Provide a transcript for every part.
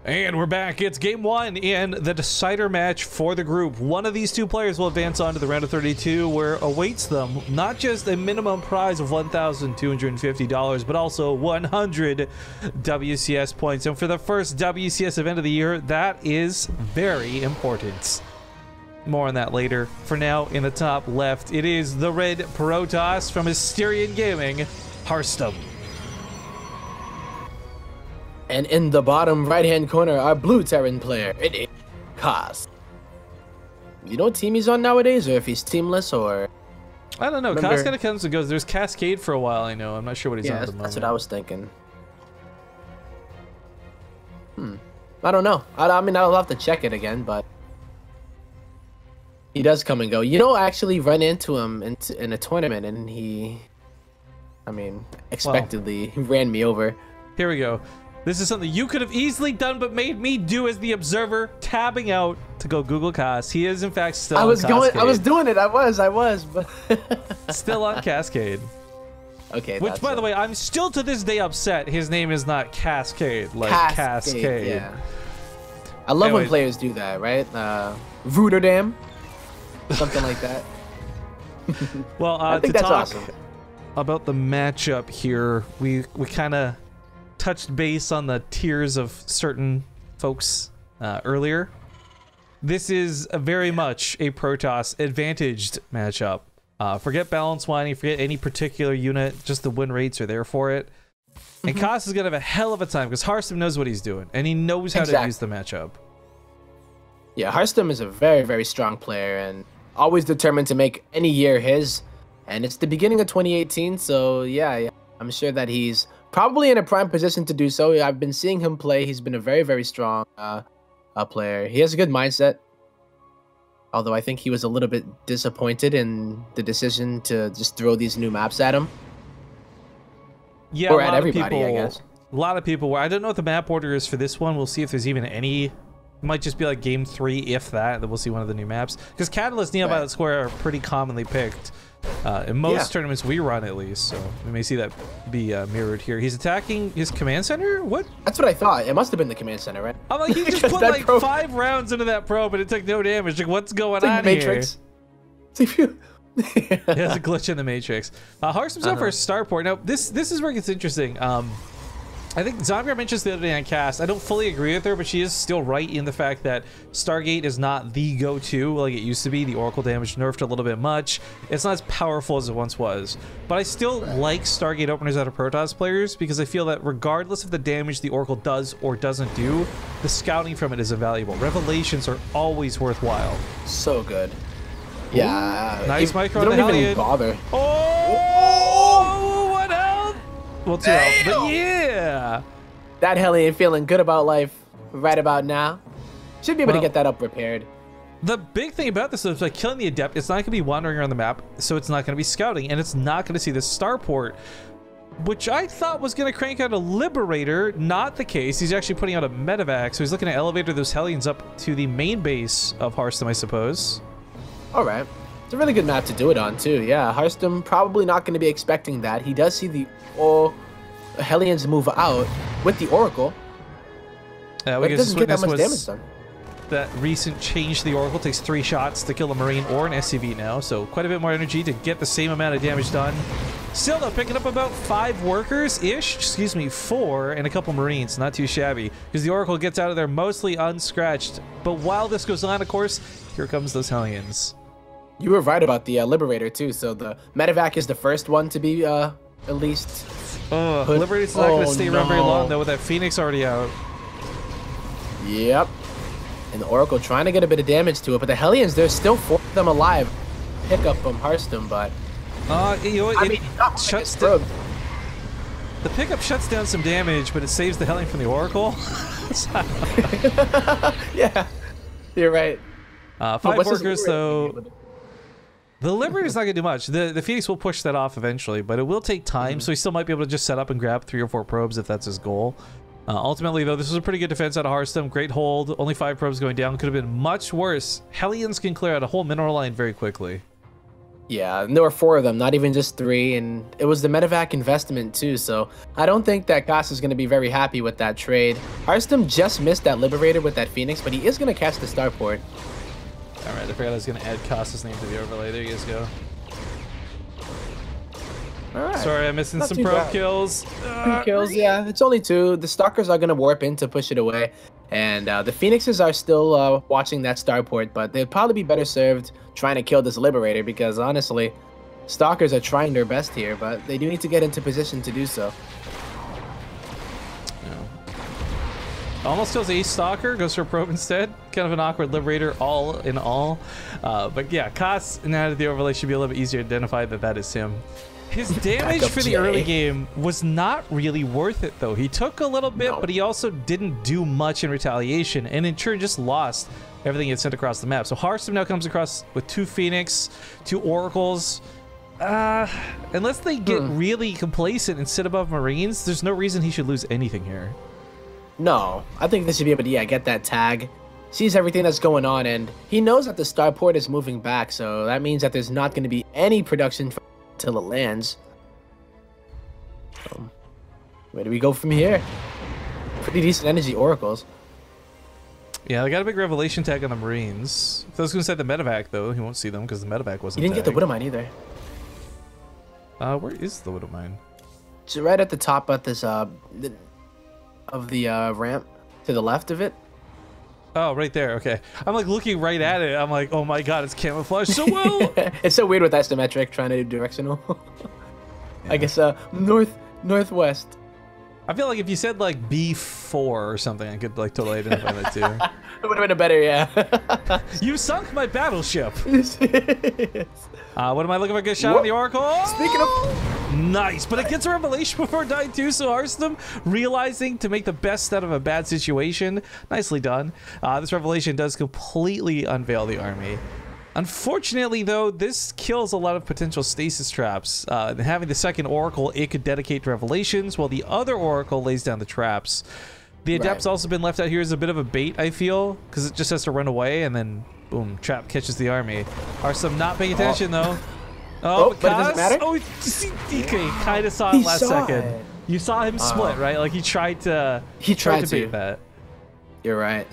And we're back. It's game one in the decider match for the group. One of these two players will advance on to the round of 32, where awaits them not just a minimum prize of $1,250, but also 100 WCS points. And for the first WCS event of the year, that is very important. More on that later. For now, in the top left, it is the red Protoss from Asterion Gaming, Harstem. And in the bottom right-hand corner, our blue Terran player, it is Kaz. You know what team he's on nowadays, or if he's teamless, or... I don't know. Kaz kind of comes and goes. There's Cascade for a while, I know. I'm not sure what he's on at the moment. That's what I was thinking. I don't know. I mean, I'll have to check it again, but... he does come and go. You know, I actually run into him in a tournament, and he... I mean, expectedly, he ran me over. Here we go. This is something you could have easily done, but made me do as the observer, tabbing out to go Google Kaz. He is, in fact, still on Cascade. I was doing it. I was, but... still on Cascade. Okay, which, by the way, I'm still to this day upset his name is not Cascade, like Cascade. Yeah. I love when players do that, right? Rotterdam. Something like that. Well, I think that's awesome. About the matchup here, we kind of touched base on the tiers of certain folks earlier. This is very much a Protoss advantaged matchup. Forget balance winding, forget any particular unit, just the win rates are there for it. And Kaz is going to have a hell of a time because Harstem knows what he's doing and he knows how to use the matchup. Yeah, Harstem is a very, very strong player and always determined to make any year his. And it's the beginning of 2018, so yeah, I'm sure that he's probably in a prime position to do so. I've been seeing him play. He's been a very, very strong player. He has a good mindset. Although I think he was a little bit disappointed in the decision to just throw these new maps at him. Yeah, or at everybody, I guess. A lot of people were. I don't know what the map order is for this one. We'll see if there's even any. It might just be like game 3, if that. Then we'll see one of the new maps. Because Catalyst, Neoviolet Square are pretty commonly picked. In most tournaments we run, at least, so we may see that be mirrored here. He's attacking his command center? What? That's what I thought. It must have been the command center, right? I'm like, he just put like 5 rounds into that probe and it took no damage. Like, what's going on Matrix. here? There's a glitch in the Matrix. Harstem's out for a starport. Now, this is where it gets interesting. I think Zombie mentions the other day on cast. I don't fully agree with her, but she is still right in the fact that Stargate is not the go-to like it used to be. The Oracle damage nerfed a little bit much. It's not as powerful as it once was. But I still like Stargate openers out of Protoss players because I feel that regardless of the damage the Oracle does or doesn't do, the scouting from it is invaluable. Revelations are always worthwhile. So good. Yeah. Nice micro on the Hellion. Don't even bother. Oh! What health? Well, 2 health, but yeah! That Hellion feeling good about life right about now. Should be able to get that up repaired. The big thing about this is, like, killing the Adept, it's not going to be wandering around the map, so it's not going to be scouting, and it's not going to see the starport, which I thought was going to crank out a Liberator. Not the case. He's actually putting out a medevac, so he's looking to elevate those Hellions up to the main base of Harstem, I suppose. Alright. It's a really good map to do it on, too. Yeah, Harstem probably not going to be expecting that. He does see the Hellions move out with the Oracle. Yeah, but it doesn't get that much damage done. That recent change to the Oracle takes 3 shots to kill a Marine or an SCV now, so quite a bit more energy to get the same amount of damage done. Still, though, picking up about 5 workers-ish, excuse me, 4, and a couple Marines. Not too shabby, because the Oracle gets out of there mostly unscratched. But while this goes on, of course, here comes those Hellions. You were right about the Liberator, too, so the medevac is the first one to be, at least... Liberator's not going to stay around very long, though, with that Phoenix already out. Yep. And the Oracle trying to get a bit of damage to it, but the Hellions, there's still 4 of them alive. Pick up from Harstem, but... you know what? It shuts down... The pickup shuts down some damage, but it saves the Hellion from the Oracle. Yeah, you're right. 5 workers, though... The Liberator's not going to do much. The Phoenix will push that off eventually, but it will take time, so he still might be able to just set up and grab 3 or 4 probes if that's his goal. Ultimately, though, this was a pretty good defense out of Harstem. Great hold. Only 5 probes going down. Could have been much worse. Hellions can clear out a whole mineral line very quickly. Yeah, and there were 4 of them, not even just 3, and it was the medevac investment too, so I don't think that Koss is going to be very happy with that trade. Harstem just missed that Liberator with that Phoenix, but he is going to catch the starport. Alright, I forgot I was going to add Koss's name to the overlay. There you guys go. Alright. Sorry, I'm missing some probe kills. 2 kills, yeah, it's only 2. The Stalkers are going to warp in to push it away, and the Phoenixes are still watching that starport, but they'd probably be better served trying to kill this Liberator, because honestly, Stalkers are trying their best here, but they do need to get into position to do so. Almost kills Ace Stalker, goes for a probe instead. Kind of an awkward Liberator all in all. But yeah, Koss now that the overlay should be a little bit easier to identify that is him. His damage for the early game was not really worth it though. He took a little bit, but he also didn't do much in retaliation, and in turn just lost everything he had sent across the map. So Harstem now comes across with 2 Phoenix, 2 Oracles. Unless they get really complacent and sit above Marines, there's no reason he should lose anything here. No, I think they should be able to get that tag, sees everything that's going on, and he knows that the starport is moving back, so that means that there's not going to be any production until it lands. Where do we go from here? Pretty decent energy Oracles. Yeah, they got a big revelation tag on the Marines. If I was going to say the medevac, though, he won't see them because the medevac wasn't He didn't get the Widowmine either. Where is the Widowmine? It's right at the top of this of the ramp to the left of it. Oh, right there. Okay. I'm like looking right at it. I'm like, oh my god, it's camouflaged so well. It's so weird with isometric trying to do directional. Yeah. I guess northwest. I feel like if you said like B4 or something, I could like totally identify that too. It would have been a better, yeah. You sunk my battleship. Yes. What am I looking for? A good shot on the Oracle? Speaking of... Nice, but it gets a revelation before dying too, so Harstem realizing to make the best out of a bad situation. Nicely done. This revelation does completely unveil the army. Unfortunately, though, this kills a lot of potential stasis traps. Having the second Oracle, it could dedicate to revelations, while the other Oracle lays down the traps. The Adept's also been left out here as a bit of a bait, I feel, because it just has to run away, and then, boom, trap catches the army. Harstem not paying attention, though. Oh, but it doesn't matter? Oh, DK kind of saw it last second. You saw him split, right? Like, he tried to bait that. You're right.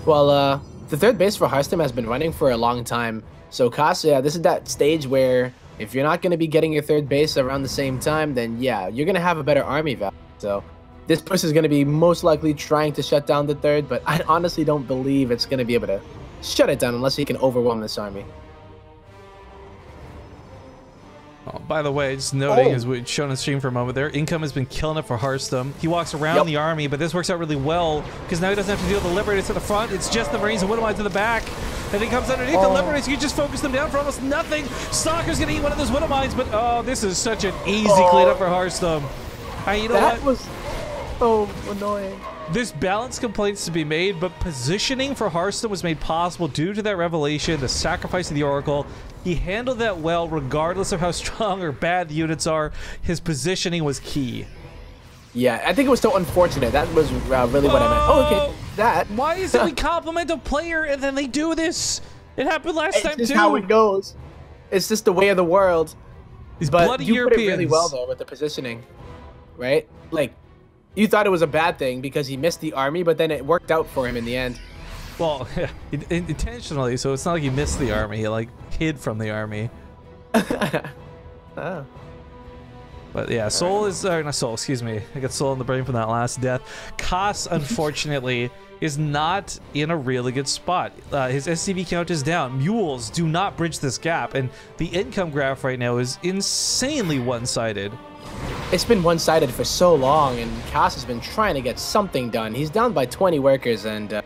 Well, the third base for Harstem has been running for a long time. So Koss, yeah, this is that stage where if you're not going to be getting your third base around the same time, then yeah, you're going to have a better army value. So this push is going to be most likely trying to shut down the third, but I honestly don't believe it's going to be able to shut it down unless he can overwhelm this army. Oh, by the way, just noting, as we've shown on stream for a moment there, Income has been killing it for Harstem. He walks around the army, but this works out really well because now he doesn't have to deal with the Liberators to the front. It's just the Marines and Widowmines to the back. And he comes underneath the Liberators. You just focus them down for almost nothing. Stalker's going to eat one of those Widowmines, but oh, this is such an easy cleanup for Harstem. You know that was so annoying. There's balance complaints to be made, but positioning for Harstem was made possible due to that revelation, the sacrifice of the Oracle. He handled that well, regardless of how strong or bad the units are. His positioning was key. Yeah, I think it was so unfortunate. That was really what I meant. Oh, okay. That. Why is it we compliment a player and then they do this? It happened last time too. It's just how it goes. It's just the way of the world. These bloody Europeans. Put it really well though with the positioning, right? Like, you thought it was a bad thing because he missed the army, but then it worked out for him in the end. Well, intentionally, so it's not like he missed the army. He, like, hid from the army. Oh. But, yeah, Soul is... not Soul, excuse me. I got Soul in the brain from that last death. Koss, unfortunately, is not in a really good spot. His SCV count is down. Mules do not bridge this gap, and the income graph right now is insanely one-sided. It's been one-sided for so long, and Koss has been trying to get something done. He's down by 20 workers, and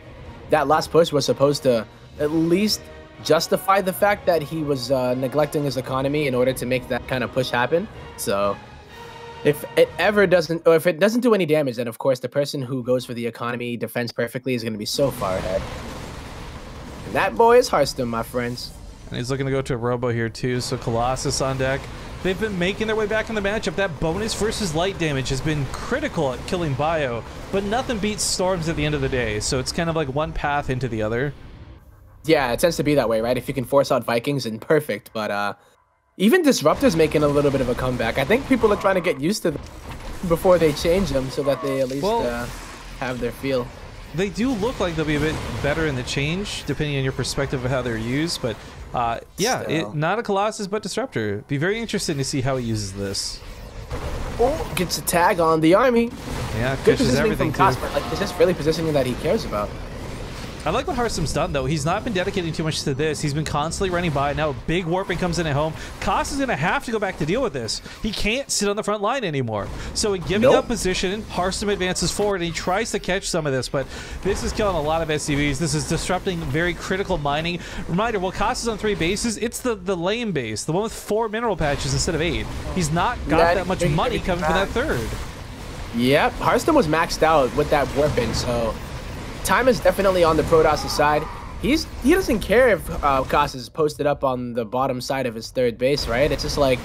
that last push was supposed to at least justify the fact that he was neglecting his economy in order to make that kind of push happen. So if it ever doesn't, or if it doesn't do any damage, then of course the person who goes for the economy defends perfectly is going to be so far ahead. And that boy is Harstem, my friends. And he's looking to go to a robo here too, so Colossus on deck. They've been making their way back in the matchup. That bonus versus light damage has been critical at killing Bio, but nothing beats Storms at the end of the day, so it's kind of like one path into the other. Yeah, it tends to be that way, right? If you can force out Vikings, then perfect, but Even Disruptor's making a little bit of a comeback. I think people are trying to get used to them before they change them so that they at least have their feel. They do look like they'll be a bit better in the change, depending on your perspective of how they're used. But yeah, not a Colossus, but Disruptor. Be very interesting to see how he uses this. Oh, gets a tag on the army. Yeah, good pushes positioning everything from Cosper. Like, is this really positioning that he cares about? I like what Harstem's done, though. He's not been dedicating too much to this. He's been constantly running by. Now, big warping comes in at home. Koss is going to have to go back to deal with this. He can't sit on the front line anymore. So in giving up position, Harstem advances forward, and he tries to catch some of this, but this is killing a lot of SCVs. This is disrupting very critical mining. Reminder, while Koss is on 3 bases, it's the lame base, the one with 4 mineral patches instead of 8. He's not got that much money coming from that 3rd. Yep, Harstem was maxed out with that warping, so... time is definitely on the Protoss' side. He doesn't care if Koss is posted up on the bottom side of his 3rd base, right? It's just like,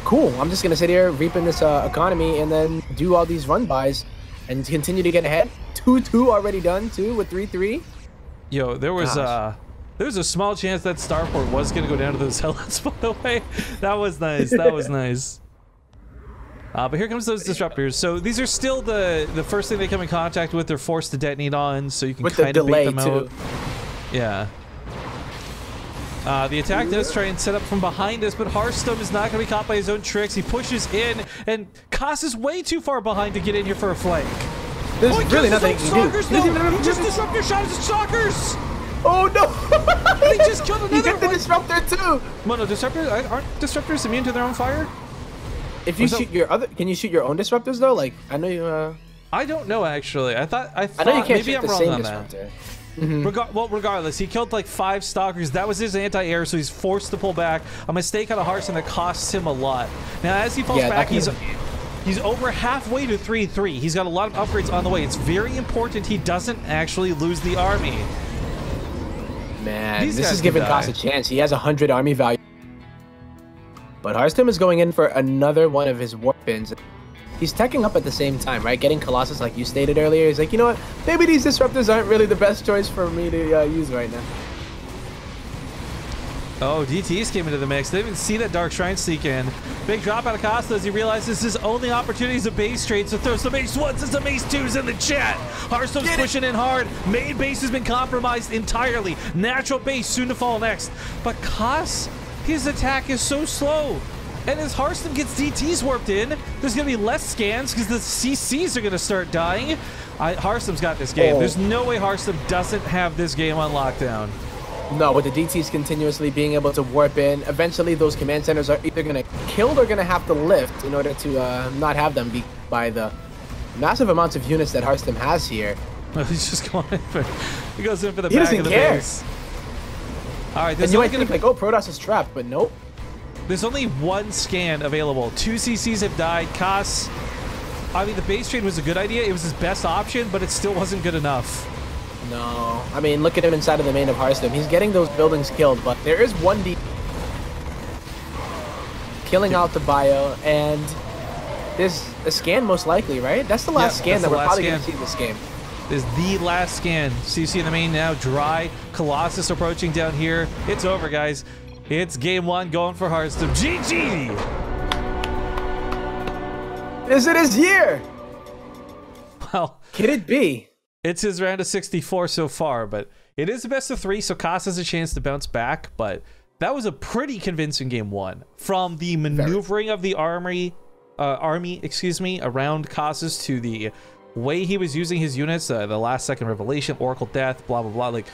cool, I'm just going to sit here reaping this economy and then do all these run-bys and continue to get ahead. 2-2 already done, too, with 3-3. Yo, there was a small chance that Starport was going to go down to those helmets, by the way. That was nice. That was nice. But here comes those disruptors. So these are still the first thing they come in contact with. They're forced to detonate on, so you can kind of bait them out. Yeah. The attack does try and set up from behind us, but Harstem is not going to be caught by his own tricks. He pushes in, and Koss is way too far behind to get in here for a flank. There's really nothing he can do. He just disruptor shot his stalkers! Oh no! He just killed another one! He hit the disruptor too! Well, no, disruptors aren't disruptors immune to their own fire? If you shoot your can you shoot your own disruptors though? Like, I know you. I don't know actually. I thought I know you can't maybe shoot I'm the wrong same on disruptor. that. Well, regardless, he killed like 5 stalkers. That was his anti-air, so he's forced to pull back. A mistake out of Harstem that costs him a lot. Now, as he falls back, he's over halfway to 3-3. He's got a lot of upgrades on the way. It's very important he doesn't actually lose the army. Man, this is giving Koss a chance. He has 100 army value. But Harstem is going in for another one of his warp pins. He's teching up at the same time, right? Getting Colossus, like you stated earlier. He's like, you know what? Maybe these disruptors aren't really the best choice for me to use right now. Oh, DTs came into the mix. They didn't see that Dark Shrine sneak in. Big drop out of Costa as he realizes his only opportunity is a base trade, so throws some ace 1s and some ace 2s in the chat. Harstem's pushing in hard. Main base has been compromised entirely. Natural base soon to fall next. But Koss, his attack is so slow. And as Harstem gets DTs warped in, there's going to be less scans because the CCs are going to start dying. Harstem's got this game. There's no way Harstem doesn't have this game on lockdown. No, with the DTs continuously being able to warp in, eventually those command centers are either going to kill or going to have to lift in order to not have them be by the massive amounts of units that Harstem has here. He's just going in for, he goes in for the back of the base. All right, and you might think like, oh, Protoss is trapped, but nope. There's only 1 scan available. 2 CCs have died. Koss, I mean, the base trade was a good idea. It was his best option, but it still wasn't good enough. No. I mean, look at him inside of the main of Harstem. He's getting those buildings killed, but there is 1 D killing out the bio, and there's a scan most likely, right? That's the last scan that we're probably going to see this game. This is the last scan. CC in the main now, dry. Colossus approaching down here. It's over, guys. It's game 1 going for Harstem. GG! Is it his year? Well, could it be? It's his round of 64 so far, but it is a best of 3, so Koss has a chance to bounce back, but that was a pretty convincing game 1. From the maneuvering of the army, around Koss's to the way he was using his units, the last second revelation, Oracle Death, blah, blah, blah. Like,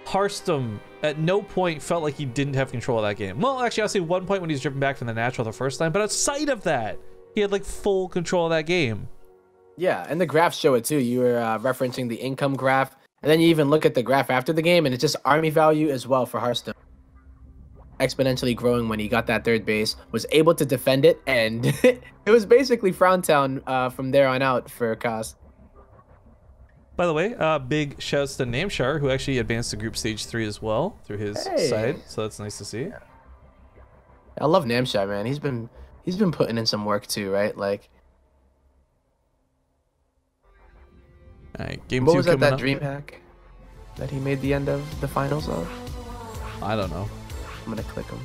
Harstem at no point felt like he didn't have control of that game. Well, actually, I'll say 1 point when he was driven back from the natural the first time, but outside of that, he had like full control of that game. Yeah, and the graphs show it too. You were referencing the income graph, and then you even look at the graph after the game, and it's just army value as well for Harstem. Exponentially growing when he got that 3rd base, was able to defend it, and it was basically Frowntown from there on out for Koss. By the way, big shouts to Namshar, who actually advanced to group stage 3 as well through his side, so that's nice to see. I love Namshar, man. He's been putting in some work too, right? Like, all right, game 2 what was that dream hack that he made the end of the finals of? I don't know. I'm gonna click him.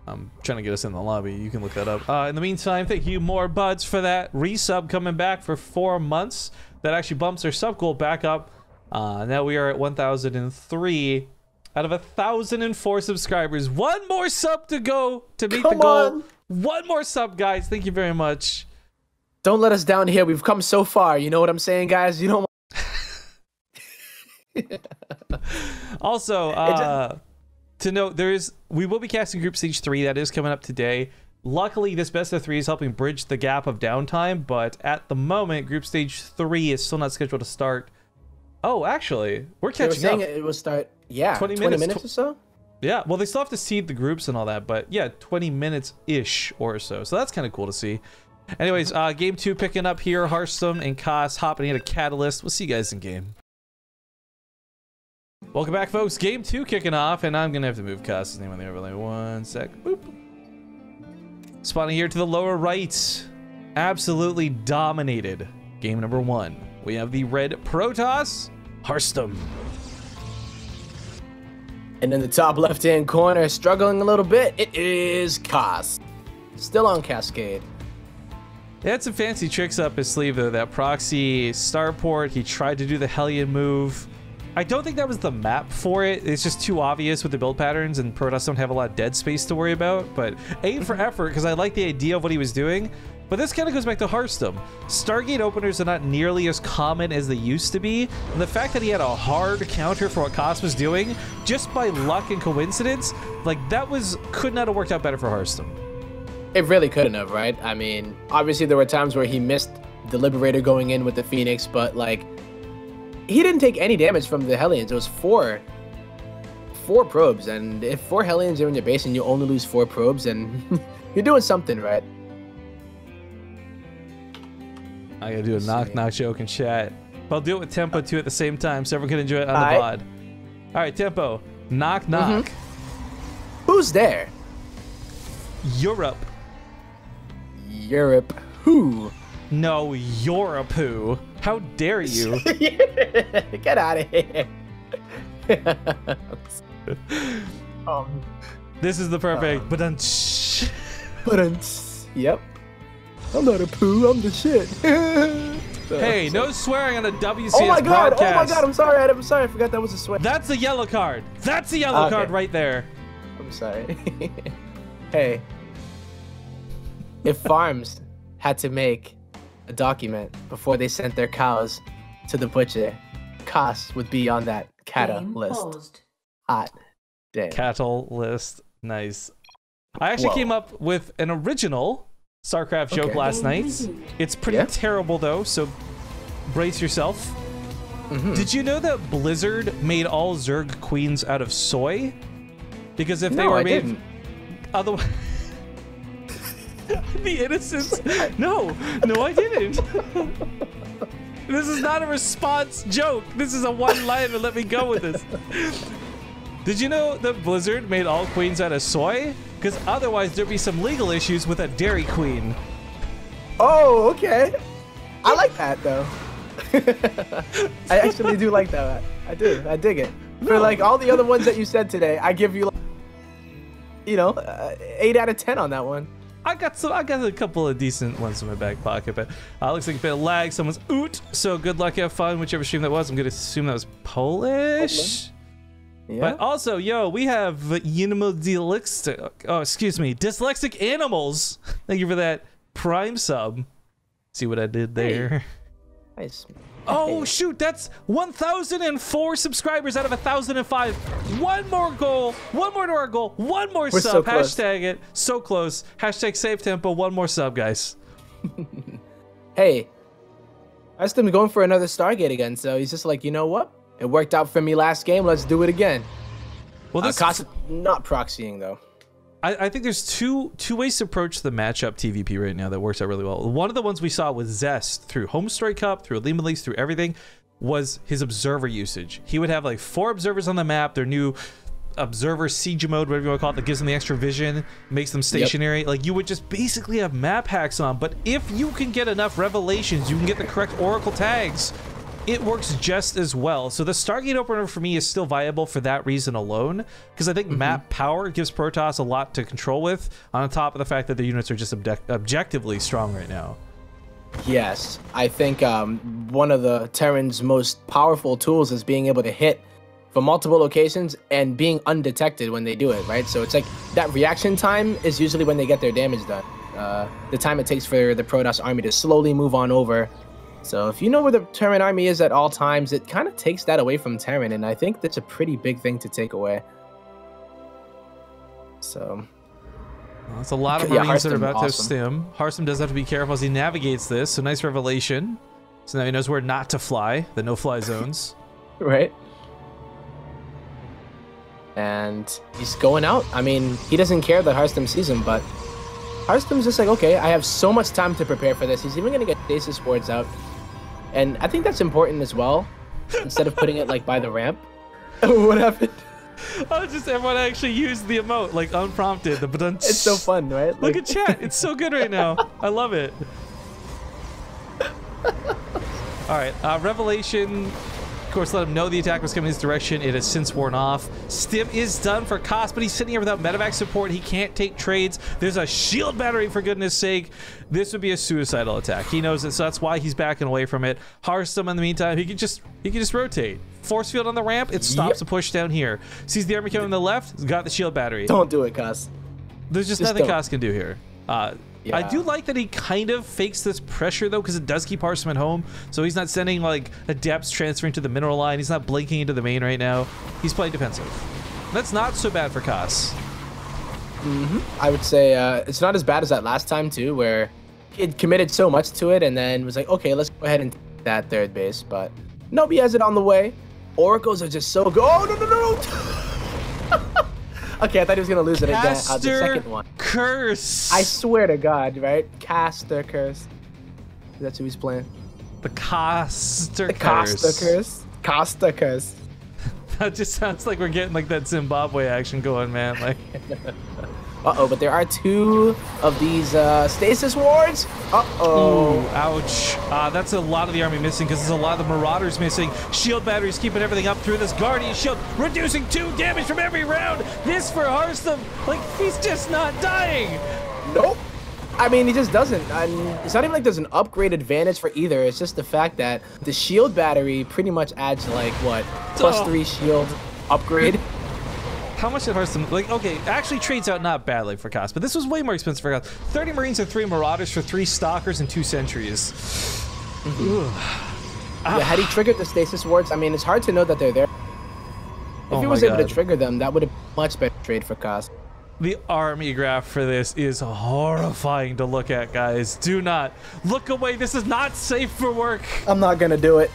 I'm trying to get us in the lobby. You can look that up. In the meantime, thank you, more buds, for that resub coming back for 4 months. That actually bumps our sub goal back up. Now we are at 1,003 out of 1,004 subscribers. One more sub to go to meet the goal. One more sub, guys. Thank you very much. Don't let us down here. We've come so far. You know what I'm saying, guys? You don't. Also, to note, we will be casting Group Stage 3. That is coming up today. Luckily, this best of 3 is helping bridge the gap of downtime, but at the moment, Group Stage 3 is still not scheduled to start. Oh, actually, we're catching up. It will start, 20 minutes or so? Yeah, well, they still have to seed the groups and all that, but yeah, 20 minutes-ish or so. So that's kind of cool to see. Anyways, Game 2 picking up here. Harstem and Koss hopping in a Catalyst. We'll see you guys in game. Welcome back, folks. Game 2 kicking off, and I'm going to have to move Koss's name on the overlay. 1 sec. Boop. Spawning here to the lower right. Absolutely dominated. Game number 1. We have the red Protoss, Harstem. And in the top left-hand corner, struggling a little bit, it is Koss. Still on Cascade. He had some fancy tricks up his sleeve, though. That proxy starport, he tried to do the Hellion move. I don't think that was the map for it. It's just too obvious with the build patterns, and Protoss don't have a lot of dead space to worry about. But aim for effort, because I like the idea of what he was doing. But this kind of goes back to Harstem. Stargate openers are not nearly as common as they used to be. And the fact that he had a hard counter for what Koss was doing, just by luck and coincidence, like that could not have worked out better for Harstem. It really couldn't have, right? I mean, obviously there were times where he missed the Liberator going in with the Phoenix, but like, he didn't take any damage from the Hellions. It was four probes, and if 4 Hellions are in your base and you only lose 4 probes, and you're doing something right. I gotta do a knock-knock joke in chat. But I'll do it with Tempo too at the same time, so everyone can enjoy it on the VOD. Alright, Tempo. Knock-knock. Who's there? Europe. Europe who? No, Europe who. How dare you? Get out of here. This is the perfect. Yep. I'm not a poo, I'm the shit. Hey, no swearing on a WCS oh my god, broadcast. Oh my god, I'm sorry, I forgot that was a swear. That's a yellow card. That's a yellow card right there. I'm sorry. Hey, if farms had to make a document before they sent their cows to the butcher, Koss would be on that cattle list. Hot damn. Cattle list, nice. I actually came up with an original StarCraft joke last night. It's pretty terrible though, so brace yourself. Did you know that Blizzard made all Zerg queens out of soy? Because if they were made otherwise the innocents. No, I didn't. This is not a response joke. This is a one-liner. Let me go with this. Did you know that Blizzard made all queens out of soy? Because otherwise there'd be some legal issues with a Dairy Queen. Oh, okay. I like that though. I actually do like that. I do. I dig it. For like all the other ones that you said today, I give you, like, 8 out of 10 on that one. I got a couple of decent ones in my back pocket, but looks like a bit of lag. Someone's oot. So good luck, have fun, whichever stream that was. I'm gonna assume that was Polish. Yeah. But also, we have dyslexic animals. Thank you for that Prime sub. See what I did there? Nice. Oh shoot, that's 1,004 subscribers out of 1,005. One more goal, one more to our goal, one more sub. So hashtag it. So close. Hashtag save tempo. One more sub, guys. Hey, Harstem's going for another Stargate again, so he's just like, you know what? It worked out for me last game. Let's do it again. Well, this not proxying though. I think there's two ways to approach the matchup TVP right now that works out really well. One of the ones we saw with Zest through Homestory Cup, through Elite Leagues, through everything, was his observer usage. He would have like 4 observers on the map, their new observer siege mode, whatever you want to call it, that gives them the extra vision, makes them stationary. Like, you would just basically have map hacks on. But if you can get enough revelations, you can get the correct Oracle tags, it works just as well. So the Stargate opener for me is still viable for that reason alone, because I think map power gives Protoss a lot to control with, on top of the fact that the units are just objectively strong right now. Yes, I think one of the Terran's most powerful tools is being able to hit from multiple locations and being undetected when they do it, right? So it's like that reaction time is usually when they get their damage done. The time it takes for the Protoss army to slowly move on over. So if you know where the Terran army is at all times, it kind of takes that away from Terran, and I think that's a pretty big thing to take away. So... Well, that's a lot of Marines that are about to stim. Harstem does have to be careful as he navigates this, so nice revelation. So now he knows where not to fly, the no-fly zones. Right. And he's going out. I mean, he doesn't care that Harstem sees him, but Harstem's just like, okay, I have so much time to prepare for this. He's even going to get stasis wards out. And I think that's important as well, instead of putting it like by the ramp. What happened? Oh, just everyone actually used the emote, like unprompted. It's so fun, right? Look at chat. It's so good right now. I love it. All right, Revelation. Of course, let him know the attack was coming his direction. It has since worn off. Stim is done for Koss, but he's sitting here without medevac support. He can't take trades. There's a shield battery, for goodness sake. This would be a suicidal attack. He knows it, so that's why he's backing away from it. Harstem, in the meantime, he can just rotate. Force field on the ramp, it stops the push down here. Sees the army coming on the left, got the shield battery. Don't do it, Koss. There's just nothing Koss can do here. I do like that he kind of fakes this pressure, though, because it does keep Harstem at home. So he's not sending, like, adepts transferring to the mineral line. He's not blinking into the main right now. He's playing defensive. That's not so bad for Koss. I would say it's not as bad as that last time, too, where he had committed so much to it and then was like, okay, let's go ahead and take that third base. But nope, he has it on the way. Oracles are just so good. Oh, no. Okay, I thought he was going to lose it again. The second one. Curse. I swear to God, right? Caster Curse. That's who he's playing. The Caster Curse. Costa Curse. Costa Curse. That just sounds like we're getting like that Zimbabwe action going, man. Like... Uh-oh, but there are two of these stasis wards. Uh-oh. Ooh, ouch. That's a lot of the army missing because there's a lot of the Marauders missing. Shield batteries keeping everything up through this Guardian shield, reducing 2 damage from every round. This for Harstem, like, he's just not dying. Nope. I mean, he just doesn't. It's not even like there's an upgrade advantage for either. It's just the fact that the shield battery pretty much adds, like, what, +3 shield upgrade. How much did Harstem, like, okay, actually trades out not badly for Koss, but this was way more expensive for Koss. 30 Marines and 3 Marauders for 3 Stalkers and 2 Sentries. Yeah, had he triggered the stasis wards, I mean, it's hard to know that they're there. If he was able to trigger them, that would have been a much better trade for Koss. The army graph for this is horrifying to look at, guys. Do not look away. This is not safe for work. I'm not going to do it.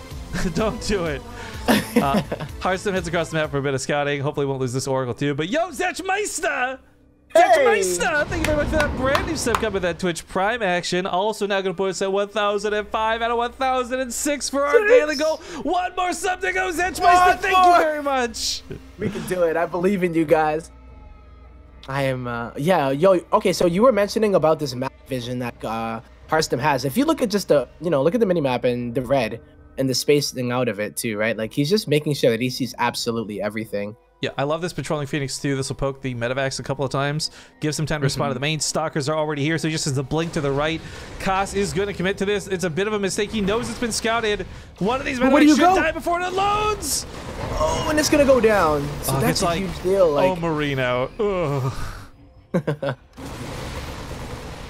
Don't do it. Harstem heads across the map for a bit of scouting. Hopefully won't lose this Oracle too. But yo, Zechmeister! Zechmeister! Thank you very much for that brand new sub coming with that Twitch Prime action. Also now going to put us at 1,005 out of 1,006 for our daily goal. One more sub to go, Zechmeister. Thank you very much. We can do it. I believe in you guys. I am, yeah, yo, okay, so you were mentioning about this map vision that Harstem has. If you look at just the, look at the minimap and the red and the spacing out of it too, right? Like, he's just making sure that he sees absolutely everything. Yeah, I love this patrolling Phoenix too. This will poke the medevacs a couple of times, give some time to respond to the main. Stalkers are already here, so he just has the blink to the right. Koss is going to commit to this. It's a bit of a mistake. He knows it's been scouted. One of these medevacs should die before it unloads. Oh, and it's going to go down. So that's a huge deal. Like, oh, Marine out.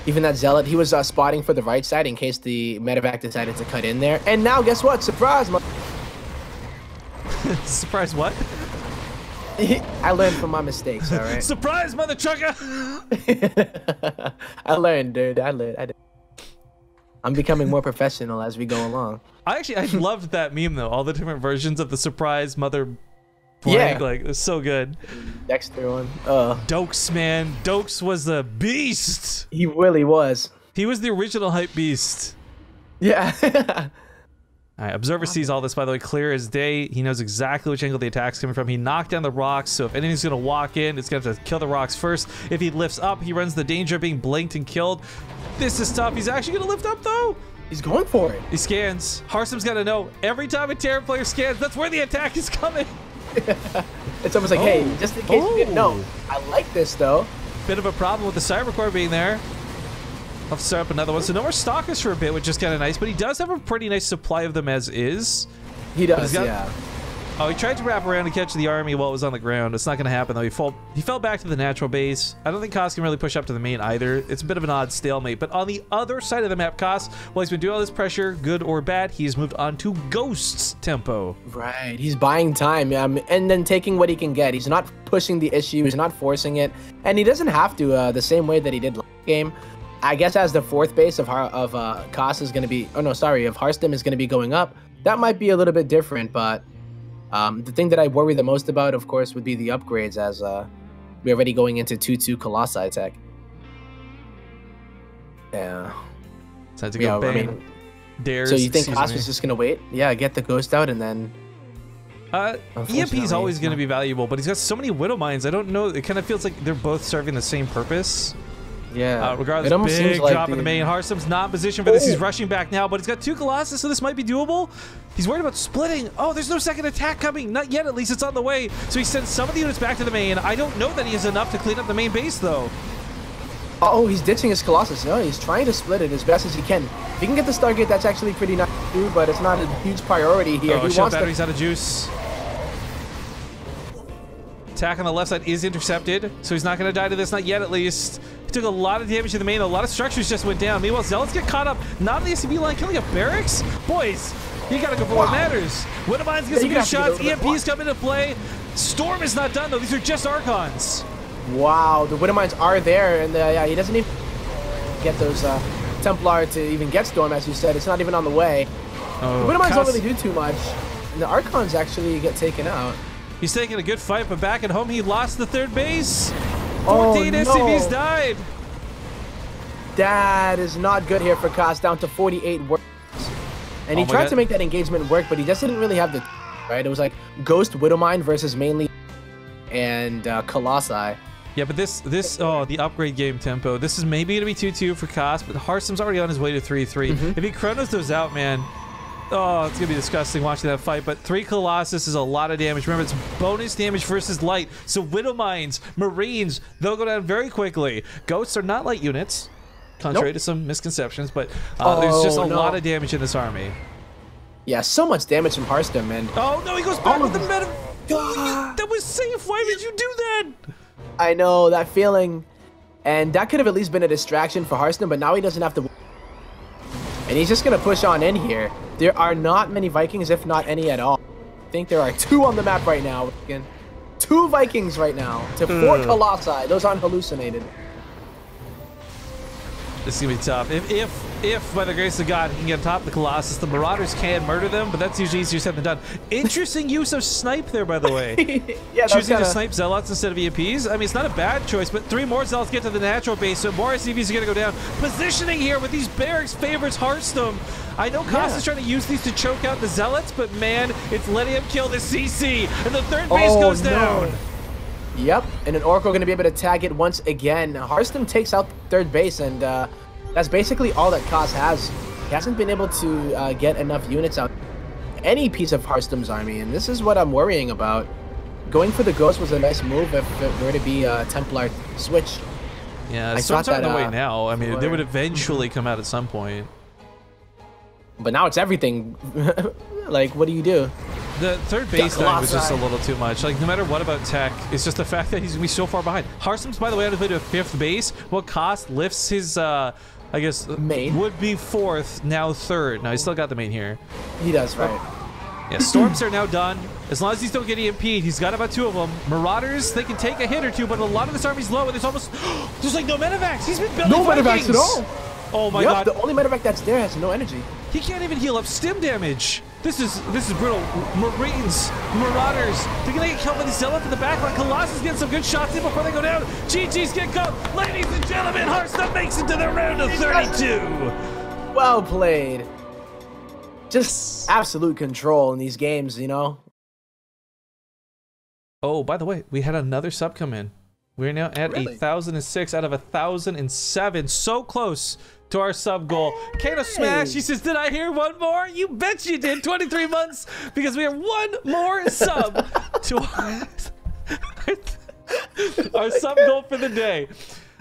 Even that Zealot, he was spotting for the right side in case the medevac decided to cut in there. And now, guess what? Surprise! Surprise what? I learned from my mistakes, all right? Surprise, mother trucker! I learned, dude. I learned. I'm becoming more professional as we go along. I loved that meme, though. All the different versions of the surprise mother blank. Yeah. Like, it's so good. Dexter one. Dokes, man. Dokes was a beast. He really was. He was the original hype beast. Yeah. All right, Observer sees all this, by the way, clear as day. He knows exactly which angle the attack's coming from. He knocked down the rocks, so if anything's going to walk in, it's going to have to kill the rocks first. If he lifts up, he runs the danger of being blinked and killed. This is tough. He's actually going to lift up, though. He's going for it. He scans. Harstem's got to know every time a Terran player scans, that's where the attack is coming. It's almost like, hey, just in case you didn't know. I like this, though. Bit of a problem with the Cybercore being there. I'll start up another one. So no more Stalkers for a bit, which is kind of nice, but he does have a pretty nice supply of them as is. He does, yeah. Oh, he tried to wrap around and catch the army while it was on the ground. It's not going to happen, though. He fell back to the natural base. I don't think Koss can really push up to the main either. It's a bit of an odd stalemate. But on the other side of the map, Koss, while he's been doing all this pressure, good or bad, he's moved on to Ghost's tempo. Right. He's buying time, and then taking what he can get. He's not pushing the issue. He's not forcing it. And he doesn't have to the same way that he did last game. I guess as the fourth base of Koss is going to be... Oh, no, sorry. Of Harstem is going to be going up. That might be a little bit different, but... the thing that I worry the most about, of course, would be the upgrades as we're already going into 2-2 Colossi tech. Yeah. Time to go bang. Dares. So you think Koss is just going to wait? Yeah, get the Ghost out and then... EMP is always going to be valuable, but he's got so many Widow Mines. I don't know. It kind of feels like they're both serving the same purpose. Yeah. Regardless, big drop in the main. Harstem's not in position for this. He's rushing back now, but he's got 2 Colossus, so this might be doable. He's worried about splitting. Oh, there's no second attack coming. Not yet, at least. It's on the way. So he sends some of the units back to the main. I don't know that he has enough to clean up the main base, though. Oh, he's ditching his Colossus. No, he's trying to split it as best as he can. If he can get the Stargate, that's actually pretty nice too, but it's not a huge priority here. Oh, shell battery's out of juice. Attack on the left side is intercepted, so he's not going to die to this, not yet at least. He took a lot of damage to the main, a lot of structures just went down. Meanwhile, Zealots get caught up, not on the SCV line, killing a barracks. Boys, you got to go for what matters. Widow Mines get some good shots, EMPs come into play. Storm is not done, though. These are just Archons. Wow, the Widow Mines are there, and yeah, he doesn't even get those Templar to even get Storm, as you said. It's not even on the way. The Widow Mines don't really do too much, and the Archons actually get taken out. He's taking a good fight, but back at home, he lost the third base. 14 no. SCVs died. That is not good here for Koss, down to 48 works. And he tried to make that engagement work, but he just didn't really have the... Right? It was like Ghost Widowmine versus mainly and Colossi. Yeah, but the upgrade game tempo. This is maybe going to be 2-2 for Koss, but Harstem's already on his way to 3-3. If he chronos those out, man... Oh, it's going to be disgusting watching that fight, but 3 Colossus is a lot of damage. Remember, it's bonus damage versus light, so Widow Mines, Marines, they'll go down very quickly. Ghosts are not light units, contrary to some misconceptions, but there's just a lot of damage in this army. Yeah, so much damage from Harstem, and... Oh, no, he goes back with the meta... That was safe. Why did you do that? I know, that feeling. And that could have at least been a distraction for Harstem, but now he doesn't have to... And he's just going to push on in here. There are not many Vikings, if not any at all. I think there are 2 on the map right now. 2 Vikings right now to 4 Colossi. Those aren't hallucinated. This is going to be tough. If, by the grace of God, he can get on top of the Colossus, the Marauders can murder them, but that's usually easier said than done. Interesting use of snipe there, by the way. Yeah, choosing to snipe Zealots instead of EMPs. I mean, it's not a bad choice, but 3 more Zealots get to the natural base, so more SCVs are going to go down. Positioning here with these barracks favors Harstem. I know Koss is trying to use these to choke out the Zealots, but man, it's letting him kill the CC, and the 3rd base goes down. Yep, and an Oracle going to be able to tag it once again. Harstem takes out the 3rd base, and that's basically all that Koss has. He hasn't been able to get enough units out any piece of Harstem's army, and this is what I'm worrying about. Going for the Ghost was a nice move if it were to be a Templar switch. Yeah, it's on the way now. I mean, they would eventually come out at some point. But now it's everything. Like, what do you do? The 3rd base was just a little too much. Like, no matter what about tech, it's just the fact that he's going to be so far behind. Harstem's, by the way, on his way to a 5th base. Well, Koss lifts his, I guess, main would be 4th, now 3rd. Now, he's still got the main here. He does, right. Yeah, Storms are now done. As long as these don't get EMP'd, he's got about 2 of them. Marauders, they can take a hit or 2, but a lot of this army's low, and there's almost... There's like no medevacs. He's been building Vikings. No medevacs at all. Oh my god. The only medevac that's there has no energy. He can't even heal up stim damage. This is brutal. Marines, Marauders, they're gonna get killed by the Zealot in the back line. Colossus getting some good shots in before they go down. GG's get caught. Ladies and gentlemen, Harstem makes it to the round of 32. Well played. Just absolute control in these games, you know? Oh, by the way, we had another sub come in. We're now at Really? 1,006 out of 1,007. So close to our sub goal. Kano Smash, he says, did I hear one more? You bet you did. 23 months, because we have one more sub to our sub goal for the day.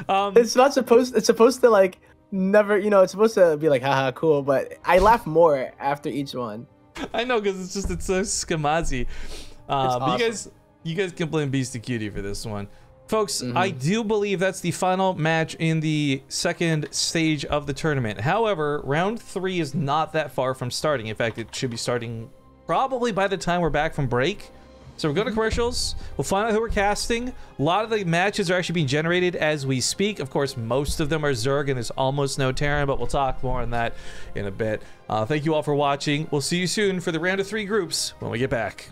It's not supposed. It's supposed to like never. You know, it's supposed to be like haha cool. But I laugh more after each one. I know, because it's so skamazi. But awesome. you guys can blame Beastie Cutie for this one. Folks, I do believe that's the final match in the second stage of the tournament. However, round 3 is not that far from starting. In fact, it should be starting probably by the time we're back from break. So we're going to commercials. We'll find out who we're casting. A lot of the matches are actually being generated as we speak. Of course, most of them are Zerg and there's almost no Terran, but we'll talk more on that in a bit. Thank you all for watching. We'll see you soon for the round of 3 groups when we get back.